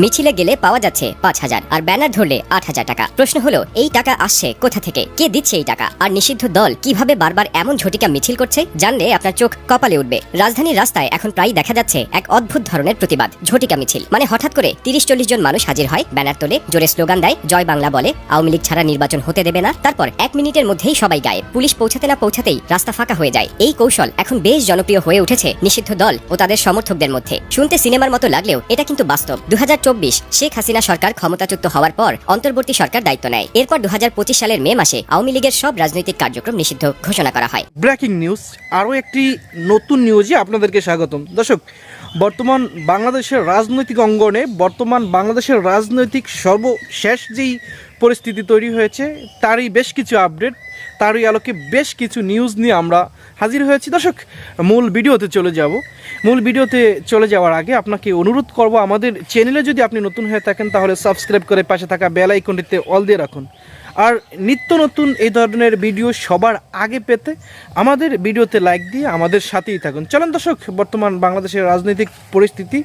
মিছিলে গেলে পাওয়া যাচ্ছে ৫,০০০ আর ব্যানার ধরলে ৮,০০০ টাকা। প্রশ্ন হলো এই টাকা আসছে কোথা থেকে, কে দিচ্ছে এই টাকা, আর নিষিদ্ধ দল কিভাবে বারবার এমন ঝটিকা মিছিল করছে জানলে আপনার চোখ কপালে উঠবে। রাজধানীর রাস্তায় এখন প্রায় দেখা যাচ্ছে এক অদ্ভুত ধরনের প্রতিবাদ, ঝটিকা মিছিল। মানে হঠাৎ করে ৩০-৪০ জন মানুষ হাজির হয়, ব্যানার তোলে, জোরে স্লোগান দেয়, জয় বাংলা বলে, আওয়ামী লীগ ছাড়া নির্বাচন হতে দেবে না। তারপর ১ মিনিটের মধ্যেই সবাই গায়েব, পুলিশ পৌঁছাতে না পৌঁছাতেই রাস্তা ফাঁকা হয়ে যায়। এই কৌশল এখন বেশ জনপ্রিয় হয়ে উঠেছে নিষিদ্ধ দল ও তাদের সমর্থকদের মধ্যে। শুনতে সিনেমার মতো লাগলেও এটা কিন্তু বাস্তব। ২০২৪ শেখ হাসিনা সরকার ক্ষমতাচ্যুত হওয়ার পর অন্তর্বর্তী সরকার দায়িত্ব নেয়। এরপর ২০২৫ সালের মে মাসে আওয়ামী লীগের সব রাজনৈতিক কার্যক্রম নিষিদ্ধ ঘোষণা করা হয়। ব্রেকিং নিউজ, আরও একটি নতুন নিউজে আপনাদেরকে স্বাগতম। দর্শক, বর্তমান বাংলাদেশের রাজনৈতিক অঙ্গনে বাংলাদেশের রাজনৈতিক সর্বশেষ যেই পরিস্থিতি তৈরি হয়েছে তারই বেশ কিছু আপডেট, তারই আলোকে বেশ কিছু নিউজ নিয়ে আমরা হাজির হয়েছি। দর্শক, মূল ভিডিওতে চলে যাওয়ার আগে আপনাকে অনুরোধ করব, আমাদের চ্যানেলে যদি আপনি নতুন হয়ে থাকেন তাহলে সাবস্ক্রাইব করে পাশে থাকা বেল আইকনটিতে অল দিয়ে রাখুন। আর নিত্য নতুন এই ধরনের ভিডিও সবার আগে পেতে আমাদের ভিডিওতে লাইক দিয়ে আমাদের সাথেই থাকুন। চলেন দর্শক, বর্তমান বাংলাদেশের রাজনৈতিক পরিস্থিতি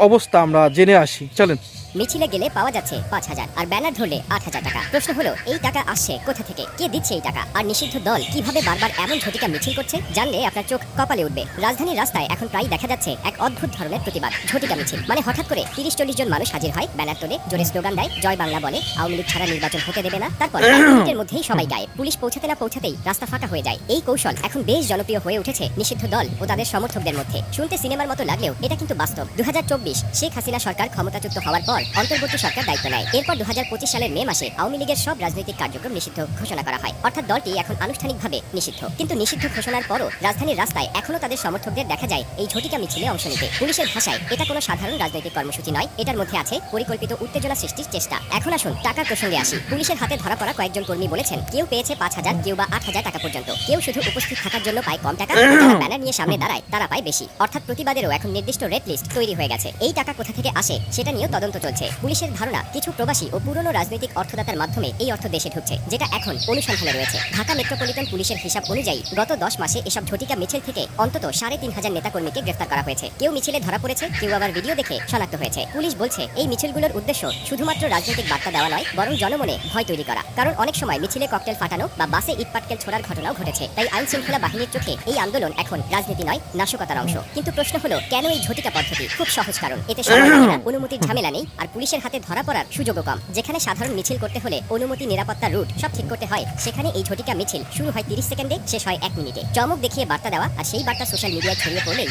অবস্থা আমরা জেনে আসি। চলেন। মিছিলে গেলে পাওয়া যাচ্ছে ৫,০০০ আর ব্যানার ধরলে ৮,০০০ টাকা। প্রশ্ন হলো এই টাকা আসছে কোথা থেকে, কে দিচ্ছে এই টাকা, আর নিষিদ্ধ দল কিভাবে বারবার এমন ঝটিকা মিছিল করছে জানলে আপনার চোখ কপালে উঠবে। রাজধানীর রাস্তায় এখন প্রায় দেখা যাচ্ছে এক অদ্ভুত ধরনের প্রতিবাদ, ঝটিকা মিছিল। মানে হঠাৎ করে ৩০-৪০ জন মানুষ হাজির হয়, ব্যানার তোলে, জোরে স্লোগান দেয়, জয় বাংলা বলে, আওয়ামী লীগ ছাড়া নির্বাচন হতে দেবে না। তারপর ১ মিনিটের মধ্যেই সবাই গায়েব, পুলিশ পৌঁছাতে না পৌঁছাতেই রাস্তা ফাঁকা হয়ে যায়। এই কৌশল এখন বেশ জনপ্রিয় হয়ে উঠেছে নিষিদ্ধ দল ও তাদের সমর্থকদের মধ্যে। শুনতে সিনেমার মতো লাগলেও এটা কিন্তু বাস্তব। ২০২৪ শেখ হাসিনা সরকার ক্ষমতাচ্যুত হওয়ার পর অন্তর্বর্তী সরকার দায়িত্ব নেয়। এরপর ২০২৫ সালের মে মাসে আওয়ামী লীগের সব রাজনৈতিক কার্যক্রম নিষিদ্ধ ঘোষণা করা হয়। অর্থাৎ দলটি এখন আনুষ্ঠানিকভাবে নিষিদ্ধ। কিন্তু নিষিদ্ধ ঘোষণার পরও রাজধানীর রাস্তায় এখনো তাদের সমর্থকদের দেখা যায় এই ঝটিকা মিছিলে অংশ নিতে। পুলিশের ভাষায় এটা কোনো সাধারণ রাজনৈতিক কর্মসূচি নয়, এটার মধ্যে আছে পরিকল্পিত উত্তেজনা সৃষ্টির চেষ্টা। এখন আসুন টাকার প্রসঙ্গে আসি। পুলিশের হাতে ধরা পড়া কয়েকজন কর্মী বলেছেন কেউ পেয়েছে ৫,০০০, কেউ বা ৮,০০০ টাকা পর্যন্ত। কেউ শুধু উপস্থিত থাকার জন্য পায় কম টাকা, যারা ব্যানার নিয়ে সামনে দাঁড়ায় তারা পায় বেশি। অর্থাৎ প্রতিবাদেরও এখন নির্দিষ্ট রেড লিস্ট তৈরি হয়ে গেছে। এই টাকা কোথা থেকে আসে সেটা নিয়েও তদন্ত চলছে। পুলিশের ধারণা কিছু প্রবাসী ও পুরনো রাজনৈতিক অর্থদাতার মাধ্যমে এই অর্থ দেশে ঢুকছে, যেটা এখন অনুসন্ধানে রয়েছে। ঢাকা মেট্রোপলিটন পুলিশের হিসাব অনুযায়ী গত ১০ মাসে এসব ঝটিকা মিছিল থেকে অন্তত ৩,৫০০ নেতাকর্মীকে গ্রেফতার করা হয়েছে। কেউ মিছিলে ধরা পড়েছে, কেউ আবার ভিডিও দেখে শনাক্ত হয়েছে। পুলিশ বলছে এই মিছিলগুলোর উদ্দেশ্য শুধুমাত্র রাজনৈতিক বার্তা দেওয়া নয়, বরং জনমনে ভয় তৈরি করা। কারণ অনেক সময় মিছিলে ককটেল ফাটানো বা বাসে ইটপাটকেল ছোড়ার ঘটনাও ঘটেছে। তাই আইন শৃঙ্খলা বাহিনীর চোখে এই আন্দোলন এখন রাজনীতি নয়, নাশকতার অংশ। কিন্তু প্রশ্ন হলো কেন এই ঝটিকা পদ্ধতি? খুব সহজ কারণ, এতে সময় লাগে না, অনুমতির ঝামেলা নেই, আর পুলিশের হাতে ধরা পড়ার সুযোগও কম। যেখানে সাধারণ মিছিল করতে হলে অনুমতি, নিরাপত্তা, রুট সব ঠিক করতে হয়, সেখানে এই ঝটিকা মিছিল শুরু হয় ৩০ সেকেন্ডে, শেষ হয় ১ মিনিটে। চমক দেখিয়ে বার্তা দেওয়া, আর সেই বার্তা সোশ্যাল মিডিয়ায় ছড়িয়ে পড়লেই